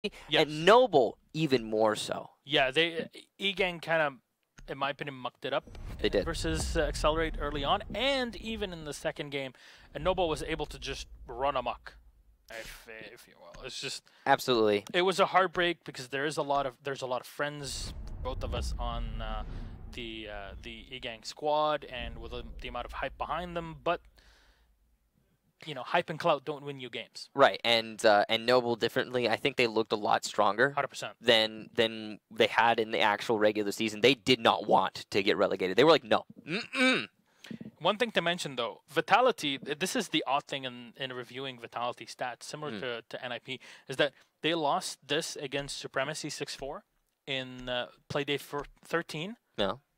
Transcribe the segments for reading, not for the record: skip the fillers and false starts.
Yes. and Noble even more so. Yeah, E-Gang kind of, in my opinion, mucked it up. They did. Versus Accelerate early on, and even in the second game, and Noble was able to just run amok. If you will, it's just absolutely. It was a heartbreak because there's a lot of friends, both of us on the E-Gang squad, and with the amount of hype behind them, but you know, hype and clout don't win you games. Right, and Noble differently. I think they looked a lot stronger 100% than they had in the actual regular season. They did not want to get relegated. They were like, no. One thing to mention, though, Vitality, this is the odd thing in reviewing Vitality stats, similar to NIP, is that they lost this against Supremacy 6-4 in play day 13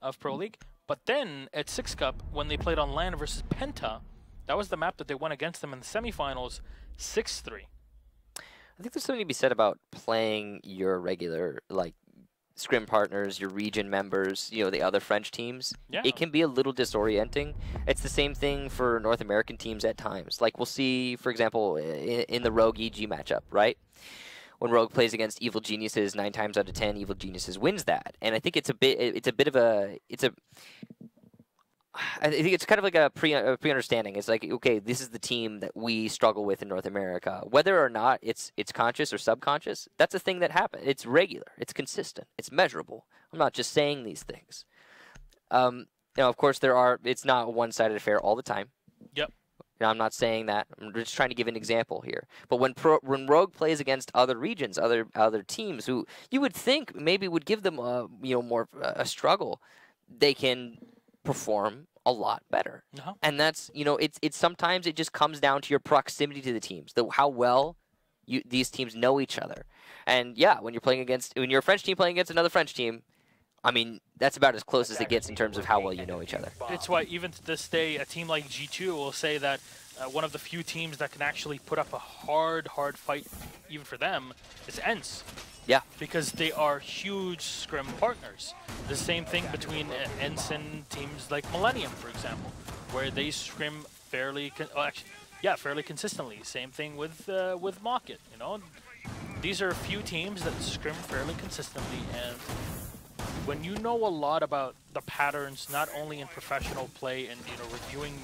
of Pro League. But then at 6 Cup, when they played on LAN versus Penta, that was the map that they won against them in the semifinals, 6-3. I think there's something to be said about playing your regular, like, scrim partners, your region members, you know, the other French teams. Yeah. It can be a little disorienting. It's the same thing for North American teams at times. Like, we'll see, for example, in the Rogue EG matchup, right? When Rogue plays against Evil Geniuses, 9 times out of 10, Evil Geniuses wins that. And I think I think it's kind of like a pre-understanding. It's like, okay, this is the team that we struggle with in North America. Whether or not it's conscious or subconscious, that's a thing that happens. It's regular. It's consistent. It's measurable. I'm not just saying these things. You know, of course, it's not a one-sided affair all the time. Yep. Now, I'm not saying that. I'm just trying to give an example here. But when Rogue plays against other regions, other teams who you would think maybe would give them more a struggle, they can perform a lot better. And that's, you know, it's sometimes it just comes down to your proximity to the teams, how well these teams know each other. And yeah, when you're a French team playing against another French team, I mean, that's about as close as it gets in terms of how well you know each other. It's why even to this day, a team like G2 will say that one of the few teams that can actually put up a hard fight, even for them, is ENCE. Yeah. Because they are huge scrim partners. The same thing between ENCE and teams like Millennium, for example, where they scrim fairly consistently. Same thing with Mocket, you know. These are a few teams that scrim fairly consistently, and when you know a lot about the patterns, not only in professional play and, you know, reviewing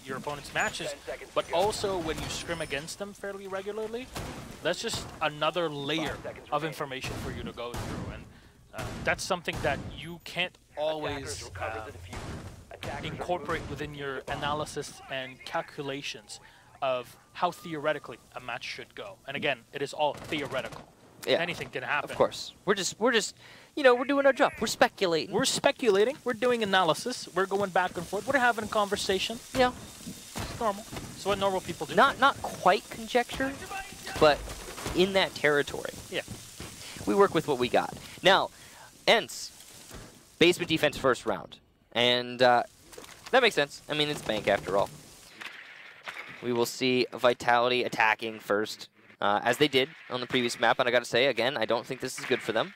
your opponent's matches, but also when you scrim against them fairly regularly, that's just another layer of information for you to go through, and that's something that you can't always incorporate within your analysis and calculations of how theoretically a match should go. And again, it is all theoretical. Yeah. Anything can happen. Of course. We're just you know, we're doing our job. We're speculating. We're doing analysis. We're going back and forth. We're having a conversation. Yeah. It's normal. It's what normal people do. Not quite conjecture, but in that territory. Yeah. We work with what we got. Now, ENCE, basement defense first round. And that makes sense. I mean, it's Bank after all. We will see Vitality attacking first, as they did on the previous map. And I got to say, again, I don't think this is good for them.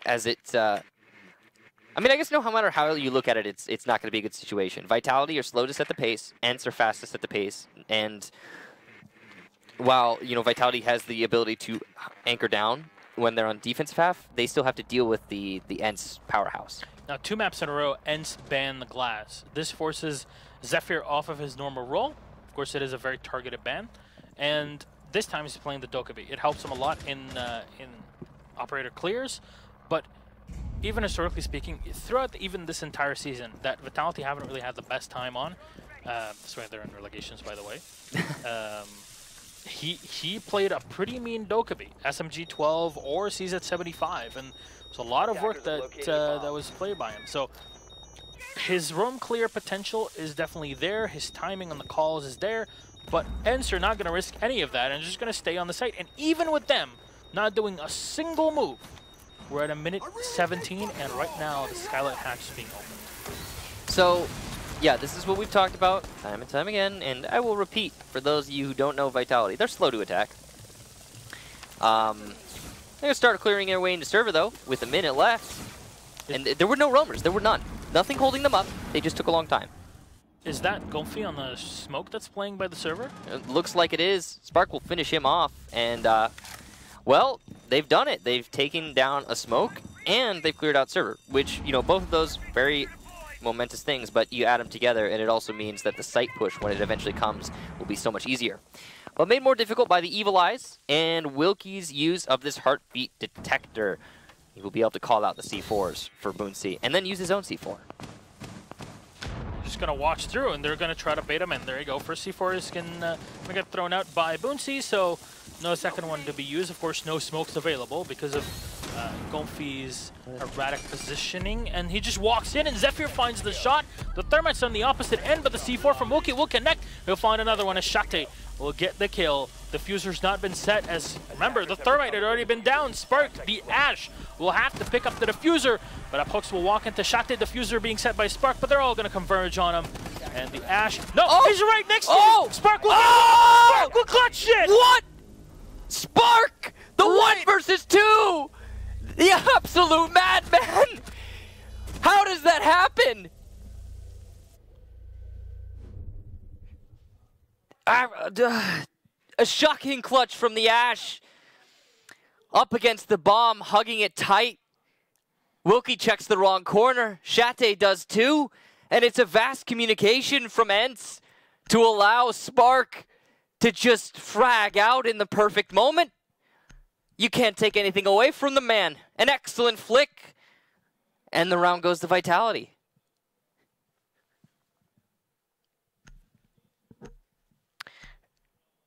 As it, I mean, I guess no matter how you look at it, it's not going to be a good situation. Vitality are slow to set the pace. ENCE are fast to set the pace. And while, you know, Vitality has the ability to anchor down when they're on defensive half, they still have to deal with the ENCE powerhouse. Now, 2 maps in a row, ENCE ban the glass. This forces Zephyr off of his normal role. Of course, it is a very targeted ban. And this time he's playing the Dokkaebi. It helps him a lot in operator clears. But even historically speaking, throughout even this entire season, that Vitality haven't really had the best time on. Sorry, they're in relegations, by the way. He played a pretty mean Dokkaebi, SMG 12 or CZ75, and it's a lot of work that was played by him. So his roam clear potential is definitely there. His timing on the calls is there, but ENCE are not going to risk any of that and just going to stay on the site. And even with them not doing a single move, we're at a minute 17, and right now the Skylight hatch is being opened. So, yeah, this is what we've talked about time and time again, and I will repeat for those of you who don't know Vitality. They're slow to attack. They're going to start clearing their way into server, though, with a minute left. And there were no roamers. There were none. Nothing holding them up. They just took a long time. Is that Gomfi on the smoke that's playing by the server? It looks like it is. Spark will finish him off, and Well, they've done it. They've taken down a smoke, and they've cleared out server, which, you know, both of those very momentous things, but you add them together, and it also means that the site push, when it eventually comes, will be so much easier. But made more difficult by the Evil Eyes and Wilkie's use of this heartbeat detector. He will be able to call out the C4s for Boonsea, and then use his own C4. Just going to watch through, and they're going to try to bait him in. There you go. First C4 is going to get thrown out by Boonsea, so no second one to be used. Of course, no smokes available because of Gomfi's erratic positioning, and he just walks in, and Zephyr finds the shot. The Thermite's on the opposite end, but the C4 from Wilkie will connect. He'll find another one as Shate will get the kill. Diffuser's not been set, as remember, the Thermite had already been down. Spark, the Ash, will have to pick up the Diffuser, but Apox will walk into Shate. Diffuser being set by Spark, but they're all going to converge on him. And the Ash, no, he's right next to him. Spark will Spark will clutch it. What? Spark, the 1 versus 2. The absolute madman! How does that happen? A shocking clutch from the Ash. Up against the bomb, hugging it tight. Wilkie checks the wrong corner. Shate does too. And it's a vast communication from ENCE to allow Spark to just frag out in the perfect moment. You can't take anything away from the man. An excellent flick. And the round goes to Vitality.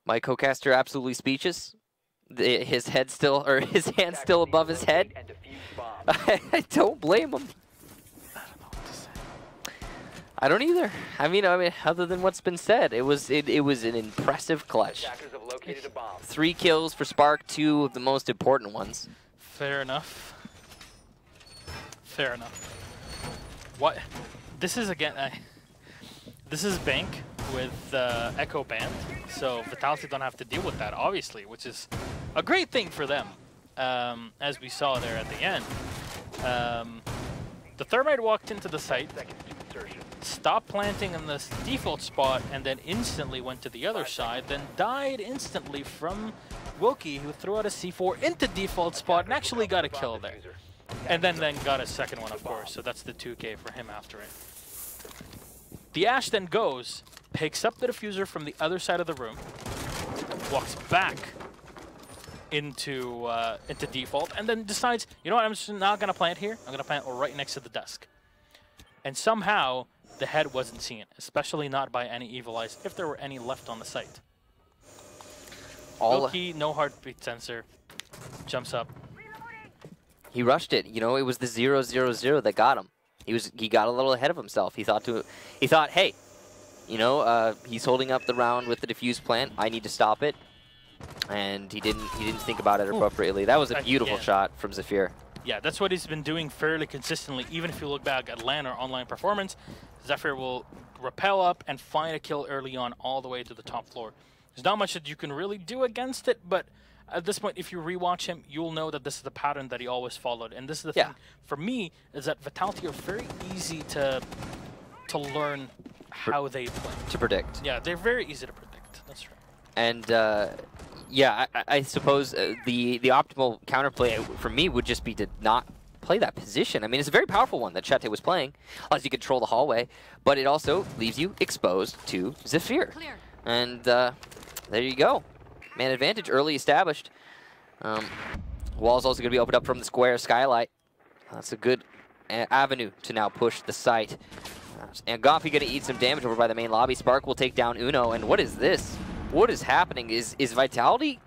My co-caster absolutely speechless. His head still, or his hand still above his head. I don't blame him. I don't know what to say. I don't either. I mean, other than what's been said, it was an impressive clutch. 3 kills for Spark, 2 of the most important ones. Fair enough. Fair enough. What? This is again. This is Bank with Echo Band, so Vitality don't have to deal with that, obviously, which is a great thing for them, as we saw there at the end. The Thermite walked into the site, stopped planting in the default spot, and then instantly went to the other side, then died instantly from Wilkie, who threw out a C4 into default spot and actually got a kill there. And then got a second one, of course, so that's the 2K for him after it. The Ash then goes, picks up the Diffuser from the other side of the room, walks back into default, and then decides, you know what, I'm just not going to plant here. I'm going to plant right next to the desk. And somehow, the head wasn't seen, especially not by any Evil Eyes, if there were any left on the site. Wilkie, no heartbeat sensor, jumps up. He rushed it. You know, it was the 0-0-0 that got him. He got a little ahead of himself. He thought, hey, you know, he's holding up the round with the diffuse plant. I need to stop it. And he didn't think about it appropriately. That was a beautiful shot from Zephyr. Yeah, that's what he's been doing fairly consistently. Even if you look back at LAN or online performance, Zephyr will rappel up and find a kill early on all the way to the top floor. There's not much that you can really do against it, but at this point, if you rewatch him, you'll know that this is the pattern that he always followed. And this is the thing for me, is that Vitality are very easy to learn how they play. To predict. Yeah, they're very easy to predict. That's right. And yeah, I suppose the optimal counterplay for me would just be to not play that position. I mean, it's a very powerful one that Shate was playing, as you control the hallway, but it also leaves you exposed to Zephyr. Clear. And there you go. Man advantage early established. Wall's also going to be opened up from the square skylight. That's a good avenue to now push the site. And Gomfi going to eat some damage over by the main lobby. Spark will take down Uno. And what is this? What is happening? Is Vitality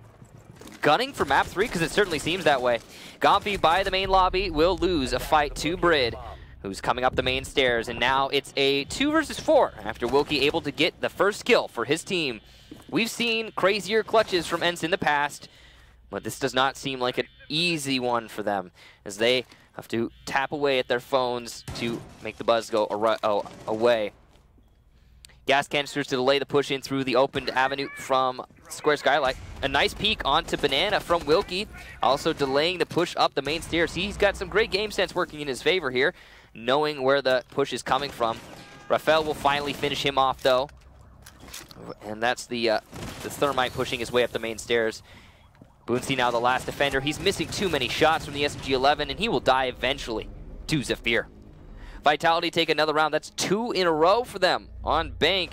gunning for map 3? Because it certainly seems that way. Gomfi by the main lobby will lose a fight to Brid, who's coming up the main stairs. And now it's a 2 versus 4 after Wilkie able to get the first kill for his team. We've seen crazier clutches from ENCE in the past, but this does not seem like an easy one for them, as they have to tap away at their phones to make the buzz go away. Gas canisters to delay the push in through the opened avenue from Square Skylight. A nice peek onto Banana from Wilkie, also delaying the push up the main stairs. He's got some great game sense working in his favor here, knowing where the push is coming from. Rafael will finally finish him off, though. And that's the Thermite pushing his way up the main stairs. Boonsey now the last defender. He's missing too many shots from the SMG-11, and he will die eventually to Zephyr. Vitality take another round. That's 2 in a row for them on Bank.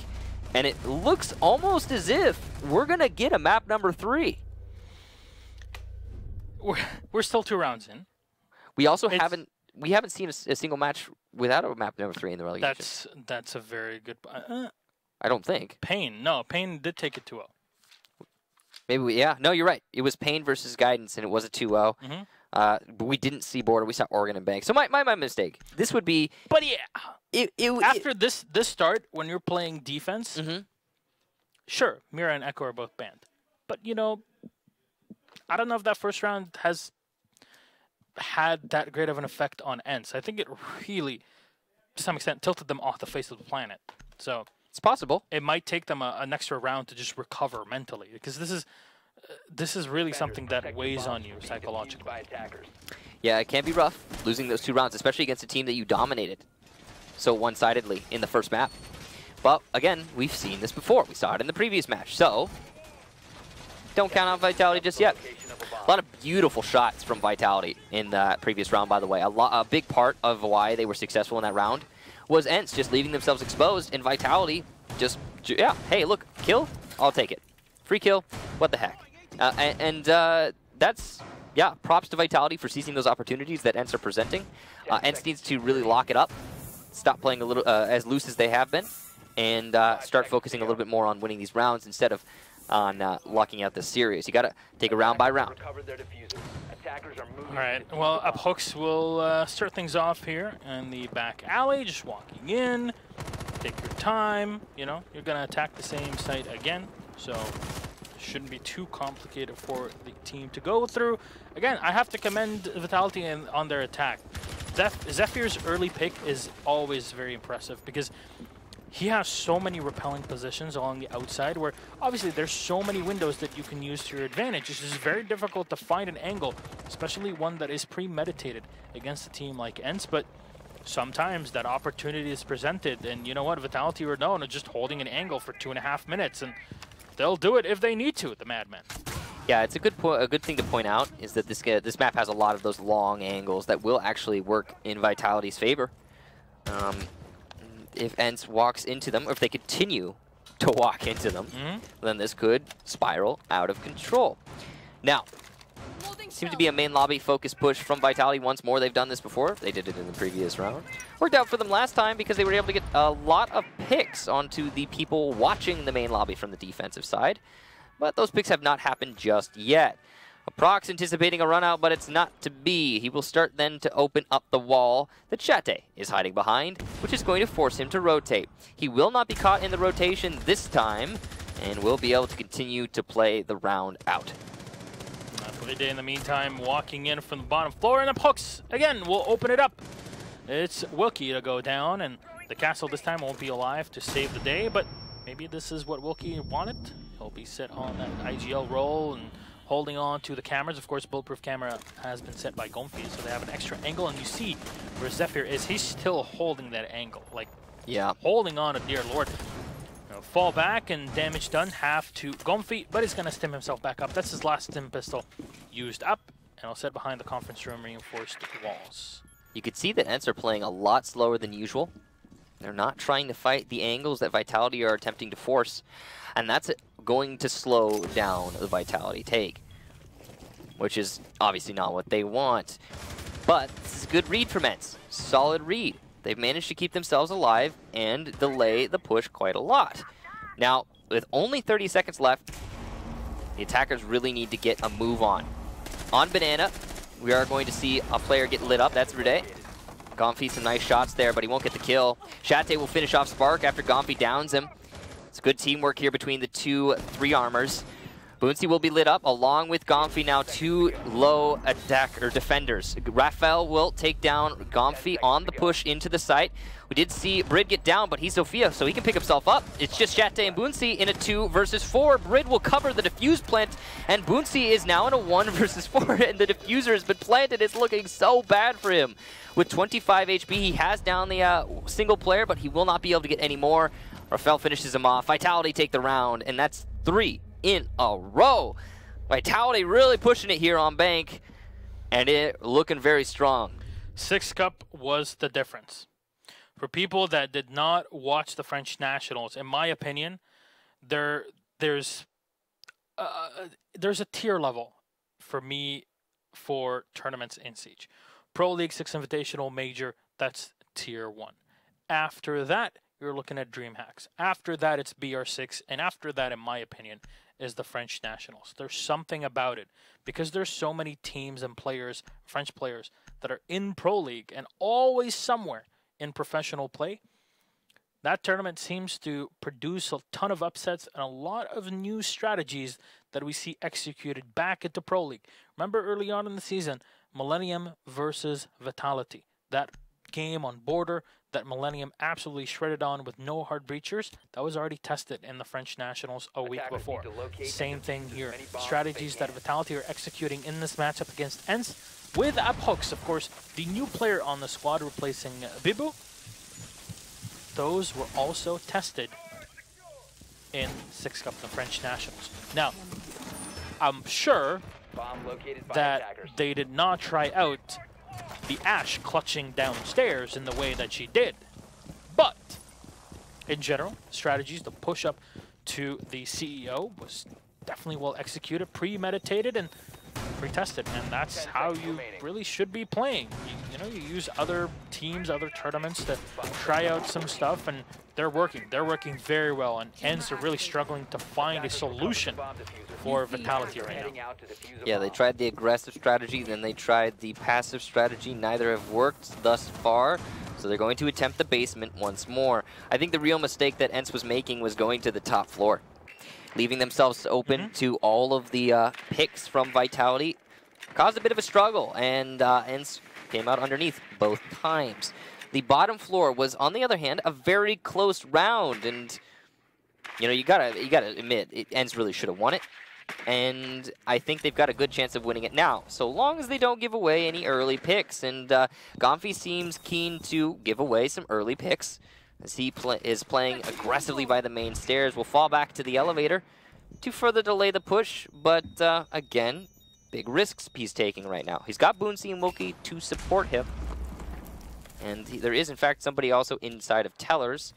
And it looks almost as if we're going to get a map number 3. We're still 2 rounds in. We also haven't seen a single match without a map number 3 in the relegation. That's a very good... I don't think. Pain. No, Pain did take it 2-0. Maybe yeah. No, you're right. It was Pain versus Guidance, and it was a 2-0. But we didn't see Border. We saw Oregon and Bank. So my mistake. This would be... But yeah, after this start, when you're playing defense, sure, Mira and Echo are both banned. But, you know, I don't know if that first round has had that great of an effect on ENCE. I think it really, to some extent, tilted them off the face of the planet. So it's possible. It might take them an extra round to just recover mentally, because this is really something that weighs on you psychologically. Yeah, it can be rough losing those 2 rounds, especially against a team that you dominated so one-sidedly in the first map. But again, we've seen this before. We saw it in the previous match. So don't count out Vitality just yet. A lot of beautiful shots from Vitality in that previous round, by the way. A big part of why they were successful in that round was ENCE just leaving themselves exposed, and Vitality just, yeah, hey, look, kill, I'll take it. Free kill, what the heck. That's, yeah, props to Vitality for seizing those opportunities that ENCE are presenting. ENCE needs to really lock it up, stop playing a little as loose as they have been, and start focusing a little bit more on winning these rounds instead of on locking out this series. You got to take it round by round. All right, well, Up Hooks will start things off here in the back alley, just walking in. Take your time, you know, you're going to attack the same site again, so it shouldn't be too complicated for the team to go through. Again, I have to commend Vitality on their attack. Zephyr's early pick is always very impressive because he has so many repelling positions along the outside where obviously there's so many windows that you can use to your advantage. It's just very difficult to find an angle, especially one that is premeditated against a team like ENCE, but sometimes that opportunity is presented, and you know what, Vitality are known as just holding an angle for 2.5 minutes, and they'll do it if they need to, the Madmen. Yeah, it's a good thing to point out is that this map has a lot of those long angles that will actually work in Vitality's favor. If ENCE walks into them, or if they continue to walk into them, then this could spiral out of control. Now, seems to be a main lobby focus push from Vitality once more. They've done this before. They did it in the previous round. Worked out for them last time because they were able to get a lot of picks onto the people watching the main lobby from the defensive side. But those picks have not happened just yet. Prox anticipating a run out, but it's not to be. He will start then to open up the wall that Chate is hiding behind, which is going to force him to rotate. He will not be caught in the rotation this time, and will be able to continue to play the round out. In the meantime, walking in from the bottom floor, and the Hooks again will open it up. It's Wilkie to go down, and the castle this time won't be alive to save the day, but maybe this is what Wilkie wanted. He'll be set on that IGL roll and holding on to the cameras. Of course, bulletproof camera has been set by Gomfi, so they have an extra angle, and you see where Zephyr is. He's still holding that angle, like holding on to dear Lord. Fall back and damage done, half to Gomfi, but he's going to stim himself back up. That's his last stim pistol used up, and I'll set behind the conference room reinforced walls. You could see that ENCE are playing a lot slower than usual. They're not trying to fight the angles that Vitality are attempting to force, and that's going to slow down the Vitality take, which is obviously not what they want. But this is a good read from ENCE. Solid read. They've managed to keep themselves alive and delay the push quite a lot. Now, with only 30 seconds left, the attackers really need to get a move on. On Banana, we are going to see a player get lit up. That's Rude. Gomfi, some nice shots there, but he won't get the kill. Chate will finish off Spark after Gomfi downs him. It's good teamwork here between the 2 3-armors. Boonsey will be lit up along with Gomfi, now 2 low defenders. Raphael will take down Gomfi on the push into the site. We did see Brid get down, but he's Sophia, so he can pick himself up. It's just Chate and Boonsey in a 2 versus 4. Brid will cover the defuse plant, and Boonsey is now in a 1 versus 4, and the diffuser has been planted. It's looking so bad for him. With 25 HP, he has down the single player, but he will not be able to get any more. Raphael finishes him off. Vitality take the round, and that's 3 in a row. Vitality really pushing it here on Bank, and it looking very strong. 6 Cup was the difference. For people that did not watch the French Nationals, in my opinion, there's a tier level for me for tournaments in Siege. Pro League 6 Invitational Major, that's tier 1. After that, you're looking at DreamHacks. After that, it's BR6, and after that, in my opinion, is the French Nationals. There's something about it because there's so many teams and players, French players, that are in Pro League and always somewhere in professional play. That tournament seems to produce a ton of upsets and a lot of new strategies that we see executed back into Pro League. Remember early on in the season, Millennium versus Vitality. That game on Border that Millennium absolutely shredded on with no hard breachers, that was already tested in the French Nationals a week before. Same thing here. Strategies that Vitality are executing in this matchup against ENCE with Abhox, of course, the new player on the squad replacing Bibu. Those were also tested in 6 Cup, the French Nationals. Now, I'm sure that they did not try out the Ashe clutching downstairs in the way that she did. But, in general, strategies to push up to the CEO was definitely well executed, premeditated, and pre-tested. And that's how you really should be playing. You know, you use other teams, other tournaments to try out some stuff, and they're working. They're working very well, and ENCE are really struggling to find a solution for Vitality right now. Yeah, they tried the aggressive strategy, then they tried the passive strategy. Neither have worked thus far, so they're going to attempt the basement once more. I think the real mistake that ENCE was making was going to the top floor, leaving themselves open to all of the picks from Vitality. Caused a bit of a struggle, and ENCE came out underneath both times. The bottom floor was, on the other hand, a very close round, and you know, you gotta admit, ENCE really should have won it. And I think they've got a good chance of winning it now, so long as they don't give away any early picks. And Gomfi seems keen to give away some early picks, as he is playing aggressively by the main stairs. Will fall back to the elevator to further delay the push, but again, big risks he's taking right now. He's got Boonsy and Wilkie to support him, and there is in fact somebody also inside of Tellers.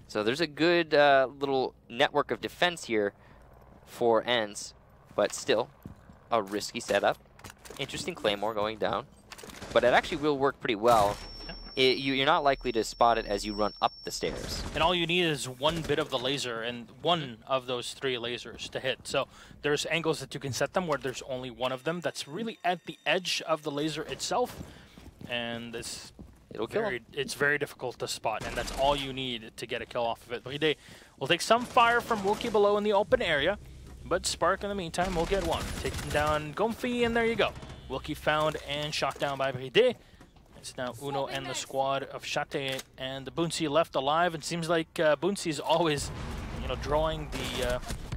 So there's a good little network of defense here for ENCE, but still a risky setup. Interesting Claymore going down, but it actually will work pretty well. You're not likely to spot it as you run up the stairs. And all you need is one bit of the laser and one of those 3 lasers to hit. So there's angles that you can set them where there's only one of them that's really at the edge of the laser itself, and it's very difficult to spot, and that's all you need to get a kill off of it. Bride will take some fire from Wilkie below in the open area, but Spark in the meantime will get one. Taking down Gomfi, and there you go. Wilkie found and shot down by Bride. It's now Uno and the squad of Shate and the Boonsy left alive. It seems like Boonsy is always, you know, drawing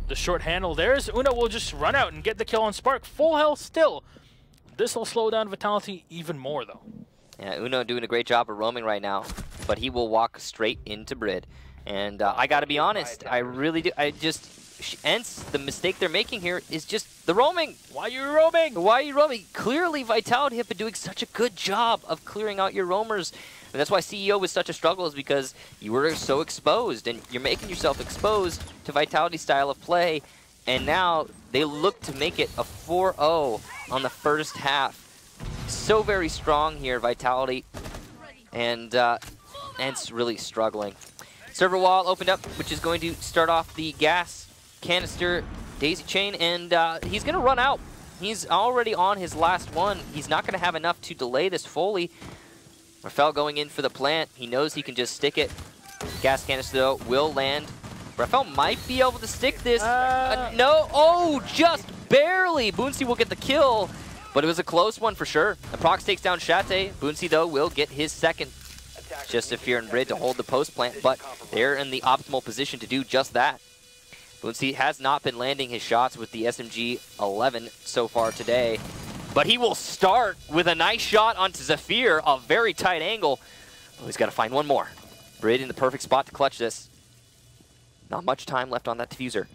the short handle. There's Uno will just run out and get the kill on Spark. Full health still. This will slow down Vitality even more, though. Yeah, Uno doing a great job of roaming right now, but he will walk straight into Brid. And I gotta be honest, I really do. ENCE, the mistake they're making here is just the roaming. Why are you roaming? Why are you roaming? Clearly, Vitality have been doing such a good job of clearing out your roamers. And that's why CEO was such a struggle, is because you were so exposed, and you're making yourself exposed to Vitality's style of play. And now they look to make it a 4-0 on the first half. So very strong here, Vitality. And ENCE really struggling. Server wall opened up, which is going to start off the gas canister daisy chain, and he's going to run out. He's already on his last one. He's not going to have enough to delay this fully. Rafael going in for the plant. He knows he can just stick it. Gas canister, though, will land. Rafael might be able to stick this. No. Oh, just barely. Boonsy will get the kill, but it was a close one for sure. The Prox takes down Shate. Boonsy, though, will get his second. Just a Fear and Brid to hold the post plant, but they're in the optimal position to do just that. Boonsy has not been landing his shots with the SMG-11 so far today, but he will start with a nice shot onto Zafir, a very tight angle. Oh, he's got to find one more. Brid in the perfect spot to clutch this. Not much time left on that diffuser.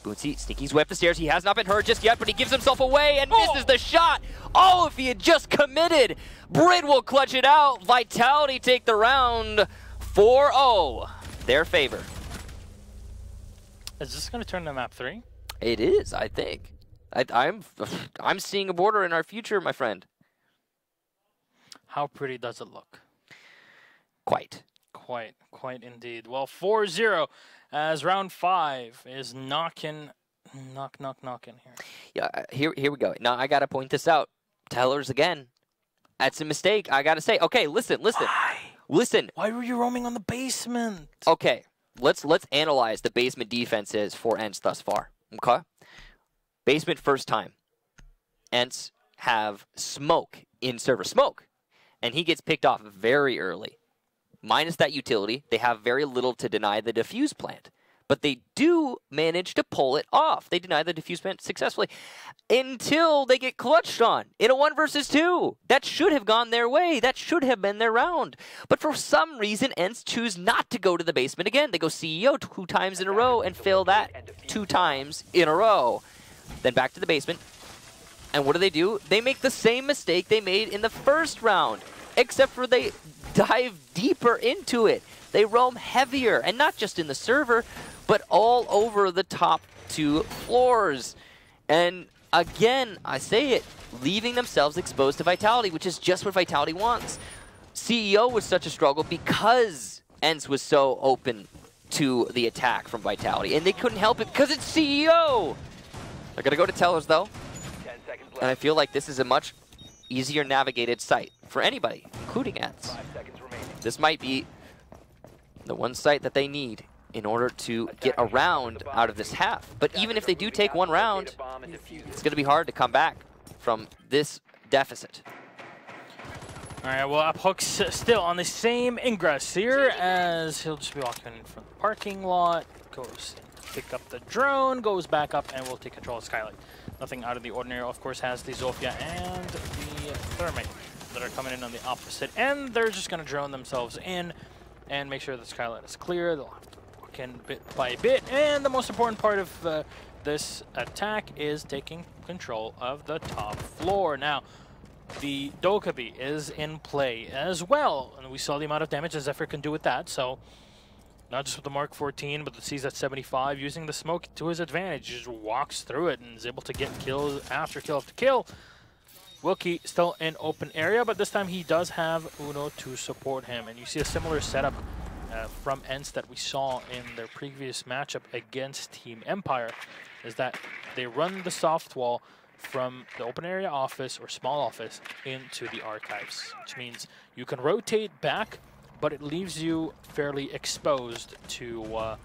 Boonsy sneaking his way up the stairs. He has not been hurt just yet, but he gives himself away and misses the shot. Oh, if he had just committed. Brid will clutch it out. Vitality take the round 4-0. Their favor. Is this going to turn to map 3? It is, I think. I'm seeing a border in our future, my friend. How pretty does it look? Quite Indeed. Well, 4-0 as round 5 is knocking here. Yeah, here we go. Now I gotta point this out. Tellers again. That's a mistake. I gotta say. Okay, listen. Why? Listen. Why were you roaming on the basement? Okay, let's analyze the basement defenses for ENCE thus far. Okay, basement first time. ENCE have smoke in server smoke, and he gets picked off very early. Minus that utility, they have very little to deny the defuse plant. But they do manage to pull it off. They deny the defuse plant successfully until they get clutched on in a 1 versus 2. That should have gone their way. That should have been their round. But for some reason, ENCE choose not to go to the basement again. They go CEO 2 times in a row and fail that 2 times in a row. Then back to the basement. And what do? They make the same mistake they made in the first round, except for they dive deeper into it. They roam heavier, and not just in the server, but all over the top 2 floors. And again, I say it, leaving themselves exposed to Vitality, which is just what Vitality wants. CEO was such a struggle because ENCE was so open to the attack from Vitality, and they couldn't help it because it's CEO! They're gonna go to Tellers though, and I feel like this is a much easier navigated site for anybody, including ENCE. This might be the one site that they need in order to get a round out of this half. But even if they do take 1 round, it's going to be hard to come back from this deficit. All right, well, Uphook's still on the same ingress here, as he'll just be walking in from the parking lot, goes and pick up the drone, goes back up, and will take control of Skylight. Nothing out of the ordinary, of course, has the Zofia and the Thermite that are coming in on the opposite end. They're just going to drone themselves in and make sure the Skylight is clear. They'll have to walk in bit by bit. And the most important part of this attack is taking control of the top floor. Now, the Dokkaebi is in play as well. And we saw the amount of damage that Zephyr can do with that. So, not just with the Mark 14, but the CZ-75 using the smoke to his advantage. He just walks through it and is able to get kill after kill after kill. Wilkie still in open area, but this time he does have Uno to support him. And you see a similar setup from ENCE that we saw in their previous matchup against Team Empire, is that they run the soft wall from the open area office or small office into the archives, which means you can rotate back, but it leaves you fairly exposed to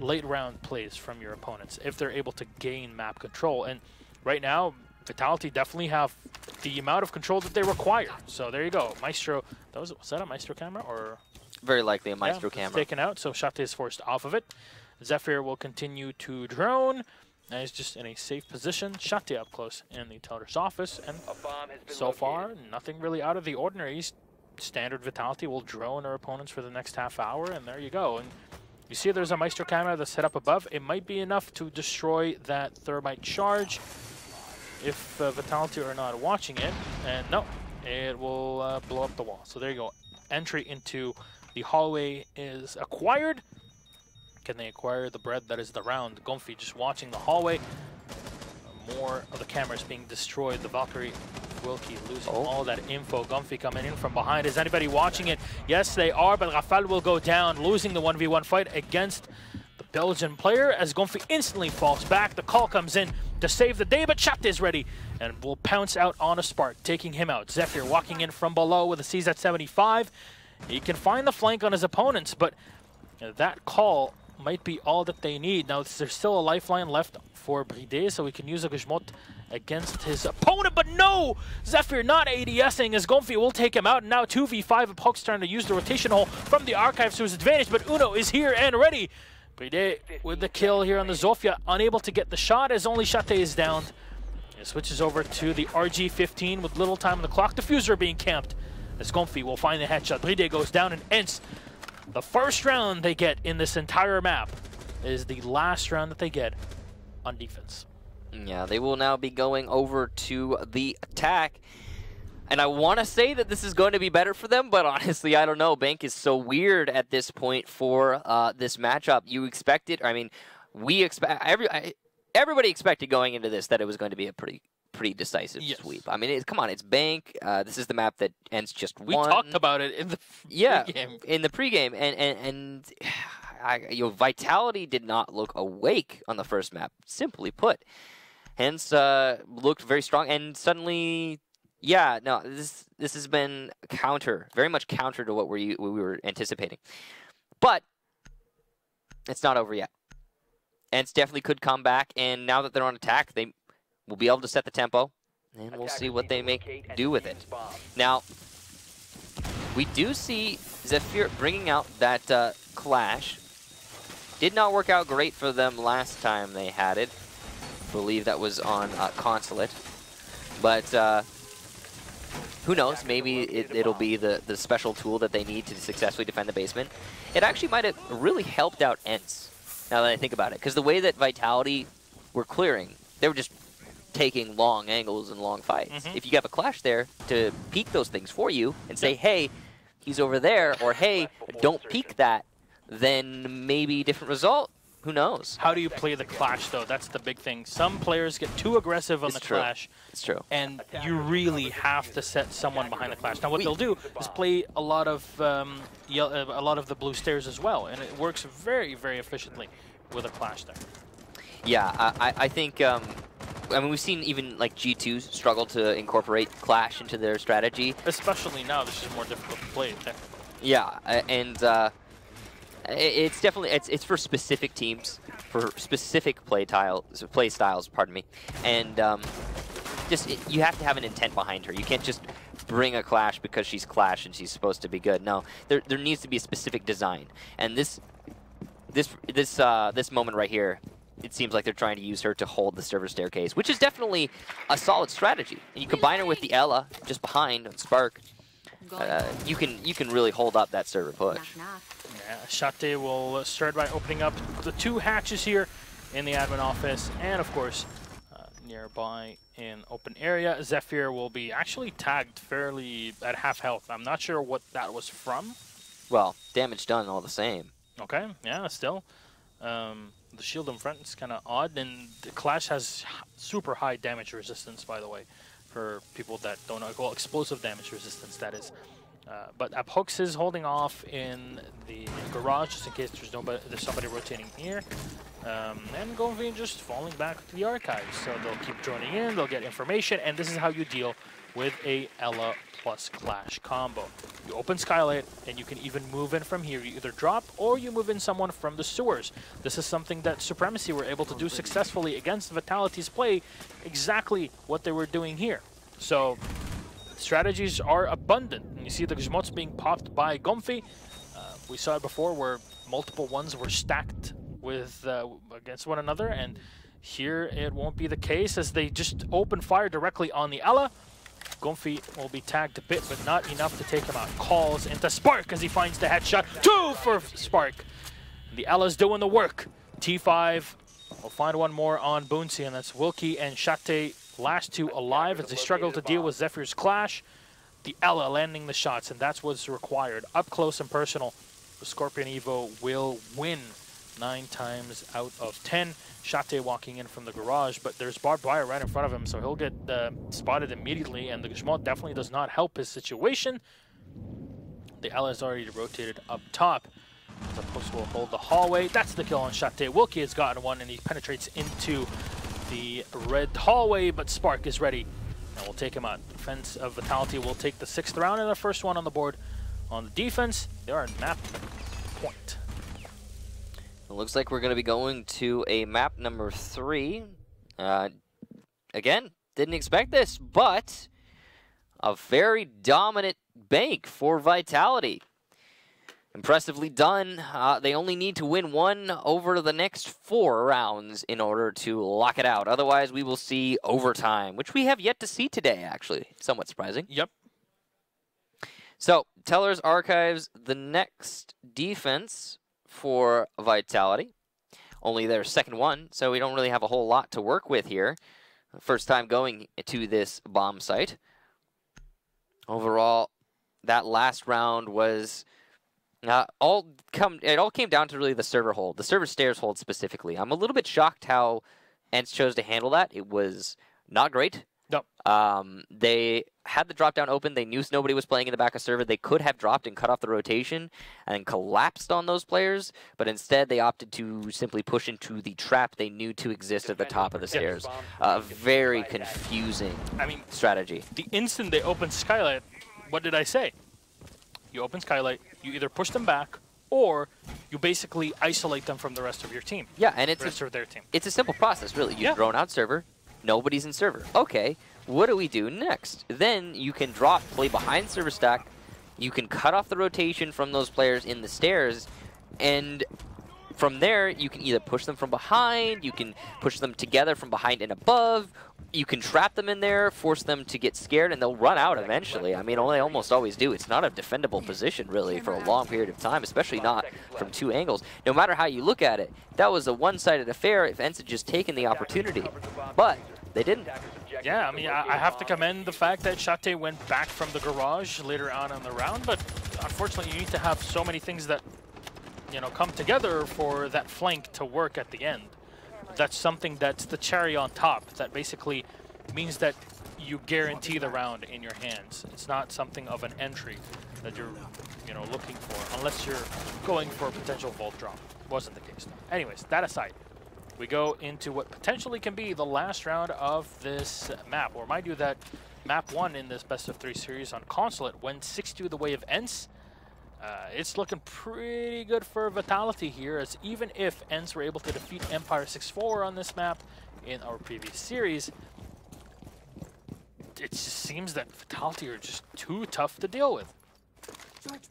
late round plays from your opponents if they're able to gain map control. And right now, Vitality definitely have the amount of control that they require. So there you go. Maestro, was that a Maestro camera? Or very likely a Maestro camera. Taken out, so Shate is forced off of it. Zephyr will continue to drone. And he's just in a safe position. Shate up close in the Teller's office. And so far, nothing really out of the ordinary. Standard Vitality will drone their opponents for the next half hour, and there you go. And you see there's a Maestro camera that's set up above. It might be enough to destroy that Thermite charge if Vitality are not watching it. And no, it will blow up the wall. So there you go. Entry into the hallway is acquired. Can they acquire the bread that is the round? Gomfi just watching the hallway. More of the cameras being destroyed. The Valkyrie, Wilkie losing all that info. Gomfi coming in from behind. Is anybody watching it? Yes, they are, but Rafal will go down, losing the 1v1 fight against the Belgian player as Gomfi instantly falls back. The call comes in to save the day, but Shate is ready and will pounce out on a Spark, taking him out. Zephyr walking in from below with a CZ-75. He can find the flank on his opponents, but that call might be all that they need. Now, there's still a lifeline left for Bride, so he can use a Gizmot against his opponent, but no! Zephyr not ADSing as Gomfi will take him out, and now 2v5 of Hook's trying to use the rotation hole from the archives to his advantage, but Uno is here and ready. Bride with the kill here on the Zofia, unable to get the shot as only Shate is down. It switches over to the RG-15 with little time on the clock. Diffuser being camped as Gomfi will find the headshot. Bride goes down, and ENCE, the first round they get in this entire map, is the last round that they get on defense. Yeah, they will now be going over to the attack. And I want to say that this is going to be better for them, but honestly, I don't know. Bank is so weird at this point for this matchup. You expect it. I mean, we expect everybody expected going into this that it was going to be a pretty decisive sweep. I mean, come on, it's Bank. This is the map that ENCE just won. We talked about it in the pregame. In the pregame, and Vitality did not look awake on the first map. Simply put, hence looked very strong, and suddenly, yeah, no, this has been very much counter to what we were anticipating, but it's not over yet. ENCE definitely could come back, and now that they're on attack, they will be able to set the tempo, and we'll see what they do with it. Now, we do see Zephyr bringing out that Clash. Did not work out great for them last time they had it. I believe that was on Consulate. But who knows? Maybe it'll be the special tool that they need to successfully defend the basement. It actually might have really helped out ENCE, now that I think about it. Because the way that Vitality were clearing, they were just taking long angles and long fights. If you have a Clash there to peek those things for you and say, hey, he's over there, or hey, don't peek that, then maybe different result. Who knows? How do you play the Clash, though? That's the big thing. Some players get too aggressive on the Clash. It's true. And you really have to set someone behind the Clash. Now, what they'll do is play a lot of the blue stairs as well, and it works very, very efficiently with a Clash there. Yeah, I think. I mean, we've seen even like G2 struggle to incorporate Clash into their strategy. Especially now, this is more difficult to play. Yeah, and it's definitely it's for specific teams, for specific play styles. Pardon me, and you have to have an intent behind her. You can't just bring a Clash because she's Clash and she's supposed to be good. No, there needs to be a specific design, and this moment right here. It seems like they're trying to use her to hold the server staircase, which is definitely a solid strategy. And you combine her with the Ela just behind on Spark. You can really hold up that server push. Yeah, Shate will start by opening up the 2 hatches here in the admin office, and of course, nearby in open area, Zephyr will be actually tagged fairly at half health. I'm not sure what that was from. Well, damage done all the same. Okay, yeah, still. The shield in front is kind of odd, and the Clash has super high damage resistance, by the way, for people that don't know. Well, explosive damage resistance, that is. But Aphooks is holding off in the garage just in case there's somebody rotating here. And Gonvi just falling back to the archives. So they'll keep joining in, they'll get information, and this is how you deal with a Ela plus Clash combo. You open Skylight, and you can even move in from here. You either drop, or you move in someone from the sewers. This is something that Supremacy were able to do successfully against Vitality's play, exactly what they were doing here. So strategies are abundant. And you see the Gzmots being popped by Gomfi. We saw it before where multiple ones were stacked with against one another, and here it won't be the case as they just open fire directly on the Ela. Gomfi will be tagged a bit, but not enough to take him out. Calls into Spark as he finds the headshot. 2 for Spark. The Ela's doing the work. T5 will find one more on Boonsy, and that's Wilkie and Shate, last 2 alive as they struggle to deal with Zephyr's Clash. The Ela landing the shots, and that's what's required. Up close and personal, the Scorpion Evo will win 9 times out of 10. Shate walking in from the garage, but there's barbed wire right in front of him, so he'll get spotted immediately, and the Gzmot definitely does not help his situation. The Ela is already rotated up top. The post will hold the hallway. That's the kill on Shate. Wilkie has gotten one, and he penetrates into the red hallway, but Spark is ready, and will take him out. Defense of Vitality will take the 6th round, and the first one on the board. On the defense, they are at map point. It looks like we're going to be going to a map number 3. Again, didn't expect this, but a very dominant Bank for Vitality. Impressively done. They only need to win 1 over the next 4 rounds in order to lock it out. Otherwise, we will see overtime, which we have yet to see today, actually. Somewhat surprising. Yep. So, Teller's Archives, the next defense for Vitality only their second one, so we don't really have a whole lot to work with here. First time going to this bomb site. Overall, that last round was it all came down to really the server hold, the server stairs hold specifically. I'm a little bit shocked how ENCE chose to handle that. It was not great. No. They had the drop down open. They knew nobody was playing in the back of server. They could have dropped and cut off the rotation and collapsed on those players, but instead they opted to simply push into the trap they knew to exist at the top of the stairs. Very confusing strategy. The instant they opened Skylight, what did I say? You open Skylight, you either push them back, or you basically isolate them from the rest of your team. Yeah, and it's their team. It's a simple process, really. You've thrown out server. Nobody's in server. Okay, what do we do next? Then you can play behind server stack. You can cut off the rotation from those players in the stairs, and from there you can either push them from behind, you can push them together from behind and above, you can trap them in there, force them to get scared, and they'll run out eventually. I mean, they almost always do. It's not a defendable position, really, for a long period of time, especially not from two angles. No matter how you look at it, that was a one-sided affair if ENCE had just taken the opportunity. But they didn't. Yeah, I mean, I have to commend the fact that Shate went back from the garage later on in the round, but unfortunately you need to have so many things that, you know, come together for that flank to work at the end. That's something that's the cherry on top. That basically means that you guarantee the round in your hands. It's not something of an entry that you're, you know, looking for, unless you're going for a potential vault drop. Wasn't the case. Anyways, that aside, we go into what potentially can be the last round of this map. Or remind you that map 1 in this best of 3 series on Consulate went 6-2 the way of ENCE. It's looking pretty good for Vitality here, as even if ENCE were able to defeat Empire 6-4 on this map in our previous series, it just seems that Vitality are just too tough to deal with.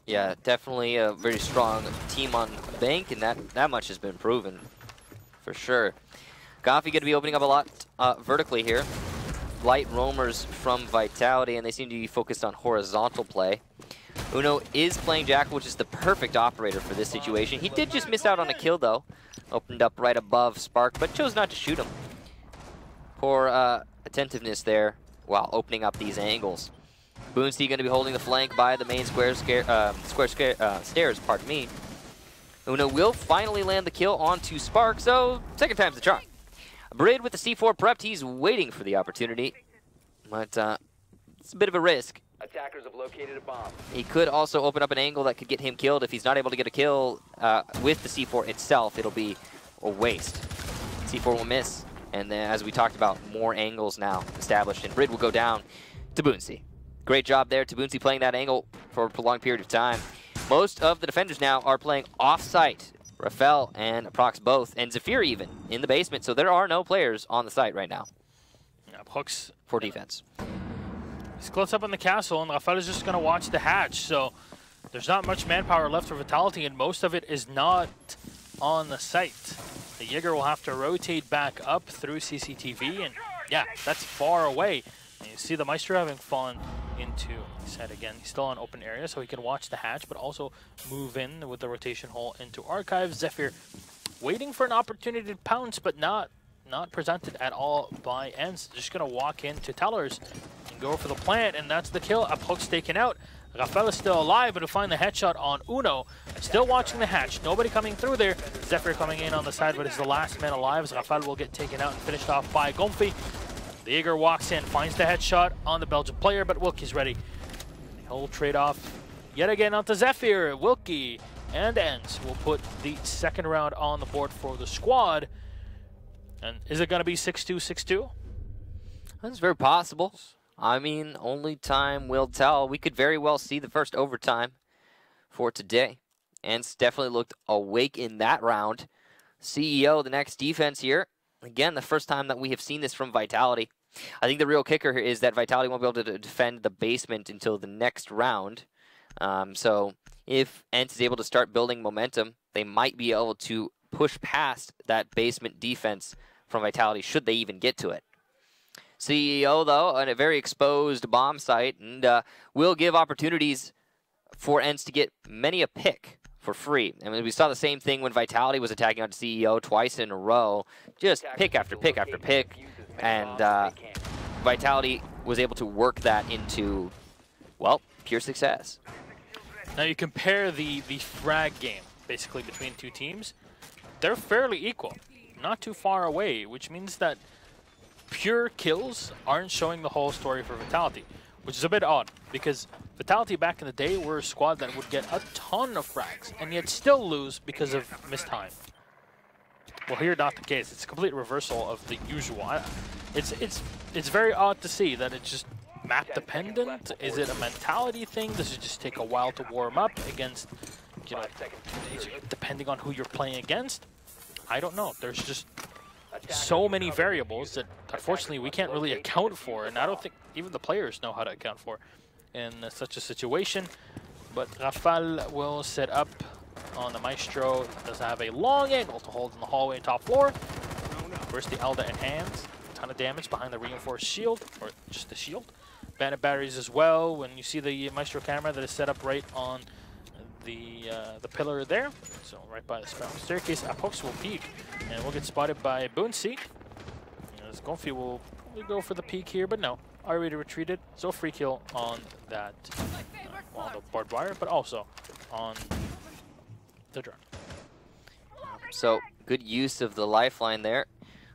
Yeah, definitely a very strong team on Bank, and that much has been proven for sure. Gafi going to be opening up a lot vertically here. Light roamers from Vitality, and they seem to be focused on horizontal play. Uno is playing Jackal, which is the perfect operator for this situation. He did just miss out on a kill, though. Opened up right above Spark, but chose not to shoot him. Poor attentiveness there while opening up these angles. Boonsty going to be holding the flank by the main stairs, pardon me. Uno will finally land the kill onto Spark, so second time's the charm. Brid with the C4 prepped, he's waiting for the opportunity, but it's a bit of a risk. Attackers have located a bomb. He could also open up an angle that could get him killed. If he's not able to get a kill with the C4 itself, it'll be a waste. C4 will miss, and then, as we talked about, more angles now established, and Brid will go down to Boonsy. Great job there, Tabunsi playing that angle for a prolonged period of time. Most of the defenders now are playing off-site. Rafael and Prox both, and Zafir even, in the basement, so there are no players on the site right now. Yeah, Hooks for defense. He's close up on the castle, and Rafael is just going to watch the hatch, so there's not much manpower left for Vitality, and most of it is not on the site. The Jaeger will have to rotate back up through CCTV, and yeah, that's far away. And you see the Meister having fallen into his head again. He's still on open area, so he can watch the hatch, but also move in with the rotation hole into Archive. Zephyr waiting for an opportunity to pounce, but not presented at all by ENCE. Just going to walk into Tellers and go for the plant, and that's the kill. Hook's taken out. Rafael is still alive, but to find the headshot on Uno. Still watching the hatch. Nobody coming through there. Zephyr coming in on the side, but is the last man alive, as Rafael will get taken out and finished off by Gomfi. The Jaeger walks in, finds the headshot on the Belgian player, but Wilkie's ready. He'll trade off yet again onto Zephyr. Wilkie and ENCE will put the second round on the board for the squad. And is it going to be 6-2, 6-2? That's very possible. I mean, only time will tell. We could very well see the first overtime for today. ENCE definitely looked awake in that round. CEO, the next defense here. Again, the first time that we have seen this from Vitality. I think the real kicker here is that Vitality won't be able to defend the basement until the next round. So if ENCE is able to start building momentum, they might be able to push past that basement defense from Vitality, should they even get to it. CEO, though, on a very exposed bomb site, and will give opportunities for ENCE to get many a pick for free. I mean, we saw the same thing when Vitality was attacking on CEO twice in a row. Just pick after pick after pick. And Vitality was able to work that into, well, pure success. Now you compare the frag game, basically, between two teams. They're fairly equal, not too far away, which means that pure kills aren't showing the whole story for Vitality, which is a bit odd, because Vitality back in the day were a squad that would get a ton of frags, and yet still lose because of missed time. Well, here not the case. It's a complete reversal of the usual. It's very odd to see that it's just map dependent. Is it a mentality thing? Does it just take a while to warm up against, you know, depending on who you're playing against? I don't know. There's just so many variables that unfortunately we can't really account for, and I don't think even the players know how to account for in such a situation. But Rafal will set up on the Maestro. Does have a long angle to hold in the hallway and top floor. First the Elda in hands. A ton of damage behind the reinforced shield, or just the shield. Bandit batteries as well. When you see the Maestro camera that is set up right on the pillar there, so right by the spiral staircase, Apox will peek, and we'll get spotted by Boonsey. As Gonfi will probably go for the peek here, but no, already retreated, so free kill on that, well, on the barbed wire, but also on the drone. So good use of the lifeline there.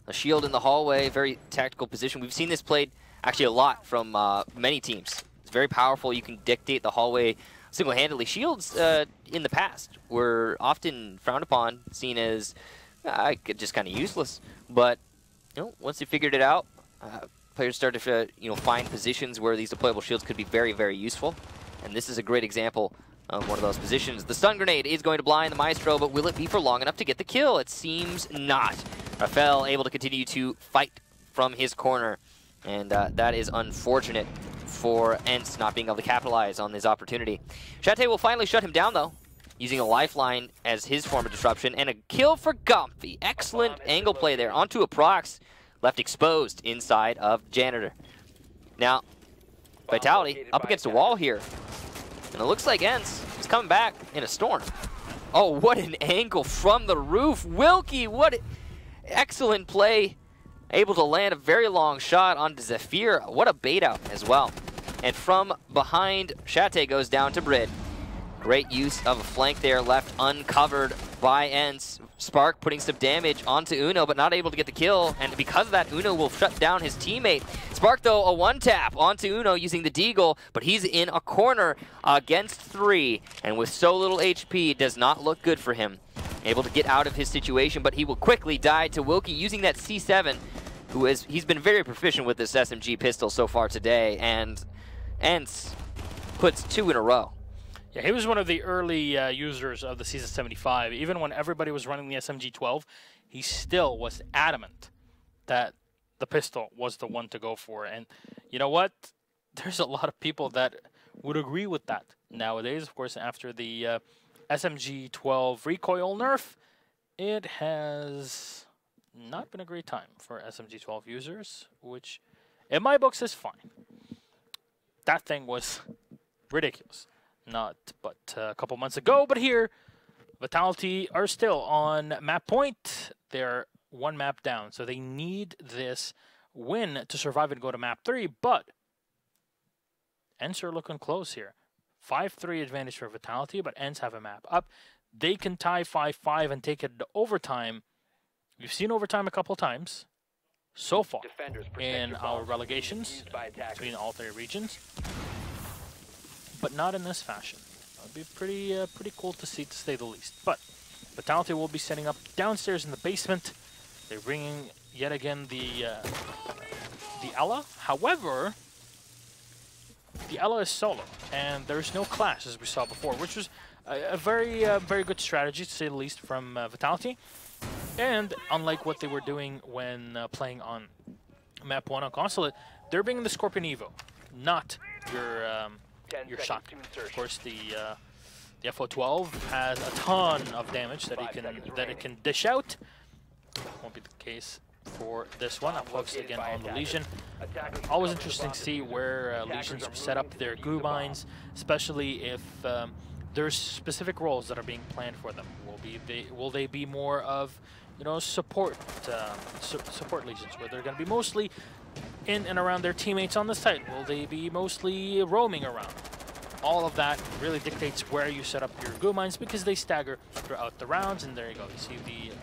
A shield in the hallway, very tactical position. We've seen this played actually a lot from many teams. It's very powerful. You can dictate the hallway single-handedly. Shields in the past were often frowned upon, seen as just kind of useless. But you know, once they figured it out, players started to find positions where these deployable shields could be very, very useful. And this is a great example of one of those positions. The stun grenade is going to blind the Maestro, but will it be for long enough to get the kill? It seems not. Rafael able to continue to fight from his corner, and that is unfortunate for ENCE not being able to capitalize on this opportunity. Chate will finally shut him down, though, using a lifeline as his form of disruption, and a kill for Gomfi. Excellent angle play there onto a prox, left exposed inside of Janitor. Now, Vitality up against a wall here, and it looks like ENCE is coming back in a storm. Oh, what an angle from the roof. Wilkie, what excellent play. Able to land a very long shot onto Zephyr. What a bait out as well. And from behind, Chate goes down to Brid. Great use of a flank there, left uncovered by ENCE. Spark putting some damage onto Uno, but not able to get the kill. And because of that, Uno will shut down his teammate. Spark, though, a one-tap onto Uno using the Deagle, but he's in a corner against 3. And with so little HP, it does not look good for him. Able to get out of his situation, but he will quickly die to Wilkie using that C7. He's been very proficient with this SMG pistol so far today, and ENCE puts 2 in a row. Yeah, he was one of the early users of the Season 75. Even when everybody was running the SMG-12, he still was adamant that the pistol was the one to go for. And you know what? There's a lot of people that would agree with that nowadays. Of course, after the SMG-12 recoil nerf, it has not been a great time for SMG-12 users, which in my books is fine. That thing was ridiculous. Not but a couple months ago, but here, Vitality are still on map point. They're 1 map down, so they need this win to survive and go to map 3, but ENCE are looking close here. 5-3 advantage for Vitality, but ENCE have a map up. They can tie 5-5 and take it to overtime. We've seen overtime a couple times so far in our relegations between all 3 regions, but not in this fashion. That would be pretty cool to see, to say the least. But Vitality will be setting up downstairs in the basement. They're bringing yet again the Ela. However, the Ela is solo, and there's no clash as we saw before, which was a very good strategy to say the least from Vitality. And unlike what they were doing when playing on map 1 on Consulate, they're bringing the Scorpion Evo, not your shot. Of course, the FO12 has a ton of damage that it can dish out. Won't be the case for this one. I'm focused again on the Legion. Always interesting to see where Legions set up their goo mines, especially if there's specific roles that are being planned for them. Will they be more of, you know, support legions, where they're going to be mostly in and around their teammates on the site? Will they be mostly roaming around? All of that really dictates where you set up your goo mines, because they stagger throughout the rounds. And there you go. You see the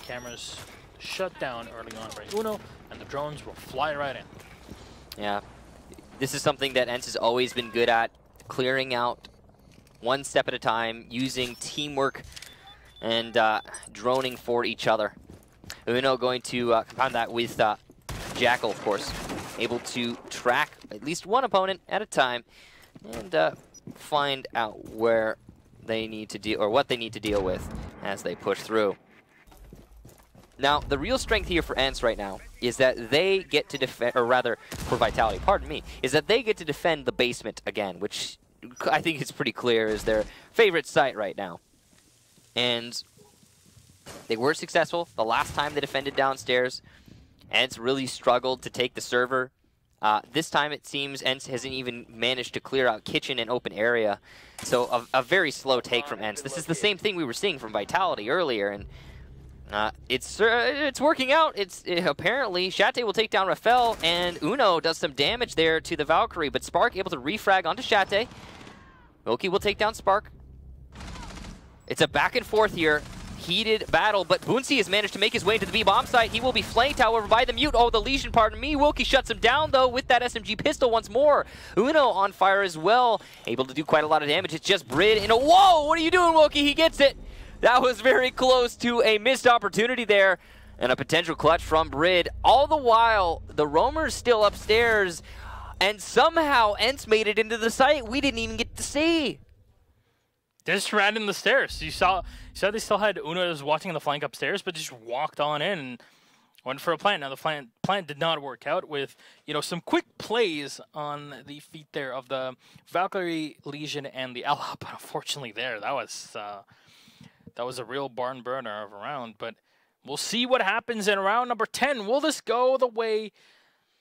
cameras shut down early on by Uno, and the drones will fly right in. Yeah, this is something that ENCE has always been good at, clearing out one step at a time, using teamwork and droning for each other. Uno going to compound that with Jackal, of course, able to track at least one opponent at a time and find out where they need to deal, or what they need to deal with as they push through. Now, the real strength here for ENCE right now is that they get to defend, or rather, for Vitality, pardon me, is that they get to defend the basement again, which I think is pretty clear is their favorite site right now. And they were successful the last time they defended downstairs. ENCE really struggled to take the server. This time it seems ENCE hasn't even managed to clear out kitchen and open area. So a very slow take from ENCE. This is the same thing we were seeing from Vitality earlier, and it's working out. Apparently Shate will take down Rafael, and Uno does some damage there to the Valkyrie, but Spark able to refrag onto Shate. Wilkie will take down Spark. It's a back and forth here. Heated battle, but Boonsey has managed to make his way into the B-bomb site. He will be flanked, however, by the Mute. Oh, the Legion, pardon me. Wilkie shuts him down, though, with that SMG pistol once more. Uno on fire as well, able to do quite a lot of damage. It's just Brid in a... Whoa! What are you doing, Wilkie? He gets it! That was very close to a missed opportunity there, and a potential clutch from Brid. All the while, the roamer's still upstairs, and somehow ENCE made it into the site we didn't even get to see. They just ran in the stairs. You saw they still had Uno that was watching the flank upstairs, but just walked on in and went for a plant. Now the plant did not work out with, you know, some quick plays on the feet there of the Valkyrie, Legion, and the Ella. But unfortunately, that was a real barn burner of a round. But we'll see what happens in round number 10. Will this go the way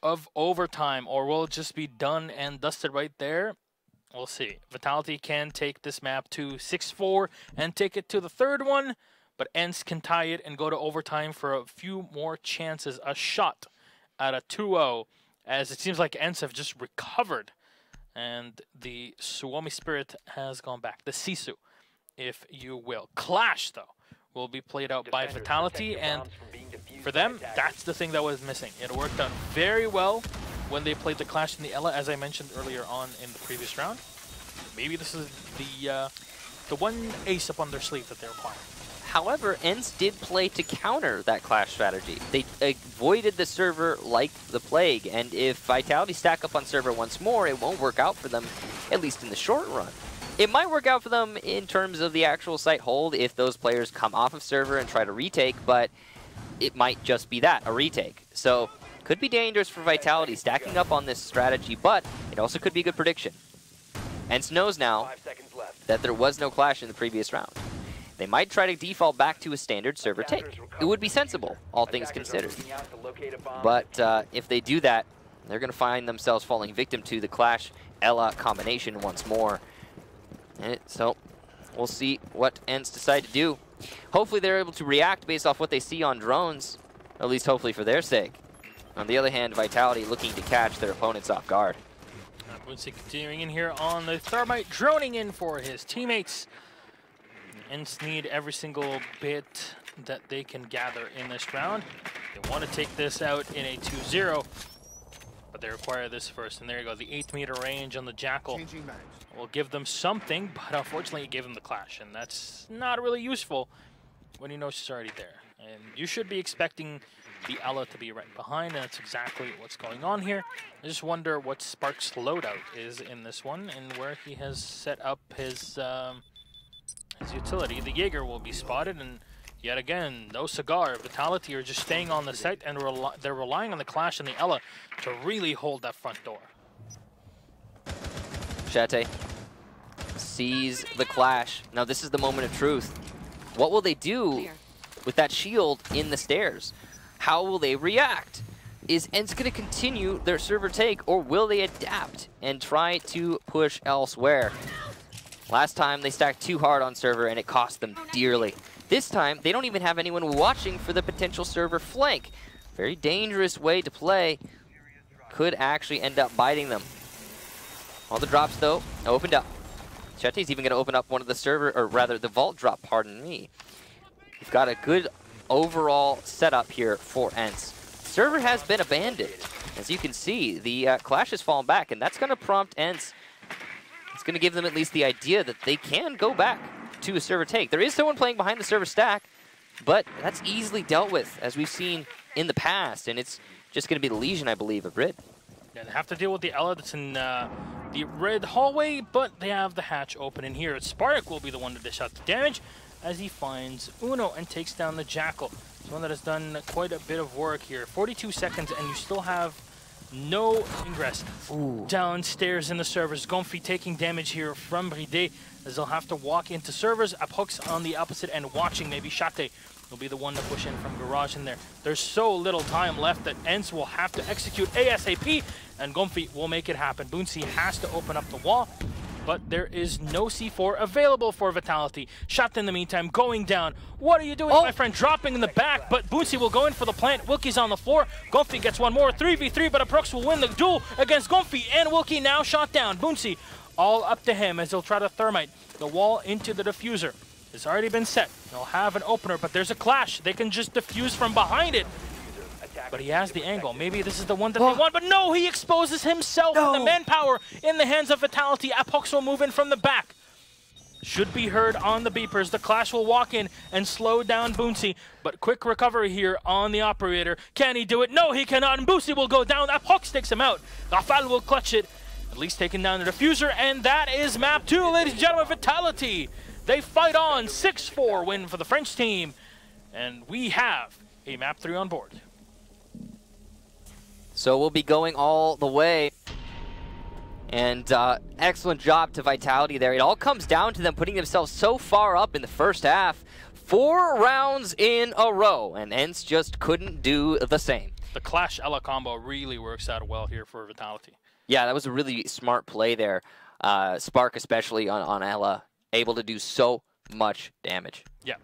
of overtime, or will it just be done and dusted right there? We'll see. Vitality can take this map to 6-4 and take it to the third one, but ENCE can tie it and go to overtime for a few more chances, a shot at a 2-0, as it seems like ENCE have just recovered, and the Suomi spirit has gone back. The Sisu, if you will. Clash, though, will be played out by Vitality, and for them, that's the thing that was missing. It worked out very well when they played the Clash in the Ella, as I mentioned earlier on in the previous round. Maybe this is the one ace up on their sleeve that they require. However, ENCE did play to counter that Clash strategy. They avoided the server like the plague, and if Vitality stack up on server once more, it won't work out for them, at least in the short run. It might work out for them in terms of the actual site hold if those players come off of server and try to retake, but it might just be that, a retake. So could be dangerous for Vitality stacking up on this strategy, but it also could be a good prediction. ENCE knows now that there was no Clash in the previous round. They might try to default back to a standard server take. It would be sensible, all things considered. But if they do that, they're going to find themselves falling victim to the Clash Ella combination once more. So we'll see what ENCE decide to do. Hopefully they're able to react based off what they see on drones, at least hopefully for their sake. On the other hand, Vitality looking to catch their opponents off guard. Boonsey continuing in here on the Thermite, droning in for his teammates. ENCE need every single bit that they can gather in this round. They want to take this out in a 2-0, but they require this first. And there you go, the 8-meter range on the Jackal will give them something, but unfortunately it gave them the Clash, and that's not really useful when you know she's already there. And you should be expecting the Ella to be right behind, and that's exactly what's going on here. I just wonder what Spark's loadout is in this one, and where he has set up his utility. The Jaeger will be spotted, and yet again, no cigar. Vitality are just staying on the site, and they're relying on the Clash and the Ella to really hold that front door. Shate sees the Clash. Now this is the moment of truth. What will they do with that shield in the stairs? How will they react? Is ENCE going to continue their server take, or will they adapt and try to push elsewhere? Last time they stacked too hard on server and it cost them dearly. This time, they don't even have anyone watching for the potential server flank. Very dangerous way to play. Could actually end up biting them. All the drops, though, opened up. Chete's even going to open up one of the server, or rather the vault drop, pardon me. We've got a good overall setup here for ENCE. Server has been abandoned. As you can see, the Clash has fallen back, and that's going to prompt ENCE. It's going to give them at least the idea that they can go back to a server take. There is someone playing behind the server stack, but that's easily dealt with, as we've seen in the past, and it's just going to be the Legion, I believe, of Rid. Yeah, they have to deal with the Ella that's in the red hallway, but they have the hatch open in here. Spark will be the one to dish out the damage as he finds Uno and takes down the Jackal. It's one that has done quite a bit of work here. 42 seconds, and you still have no ingress. Ooh. Downstairs in the servers, Gonfi taking damage here from Bride, as they'll have to walk into servers. Hooks on the opposite end watching. Maybe Shate will be the one to push in from Garage in there. There's so little time left that ENCE will have to execute ASAP, and Gonfi will make it happen. Boonsy has to open up the wall, but there is no C4 available for Vitality. Shot in the meantime, going down. What are you doing, my friend? Dropping in the back, but Boonsy will go in for the plant. Wilkie's on the floor. Gonfi gets one more. 3v3, but Aprox will win the duel against Gonfi, and Wilkie now shot down. Boonsy all up to him as he'll try to thermite the wall into the diffuser. It's already been set. They'll have an opener, but there's a clash. They can just defuse from behind it. But he has the angle. Maybe this is the one that they want, but no, he exposes himself. The manpower in the hands of Vitality. Apox will move in from the back. Should be heard on the beepers. The Clash will walk in and slow down Boonsy, but quick recovery here on the operator. Can he do it? No, he cannot, and Boonsy will go down. Apox takes him out. Rafal will clutch it, at least taking down the diffuser, and that is map 2, ladies and gentlemen. Vitality. They fight on. 6-4 win for the French team, and we have a map 3 on board. So we'll be going all the way. And excellent job to Vitality there. It all comes down to them putting themselves so far up in the first half. 4 rounds in a row, and ENCE just couldn't do the same. The Clash Ella combo really works out well here for Vitality. Yeah, that was a really smart play there. Spark especially on Ella, able to do so much damage. Yeah.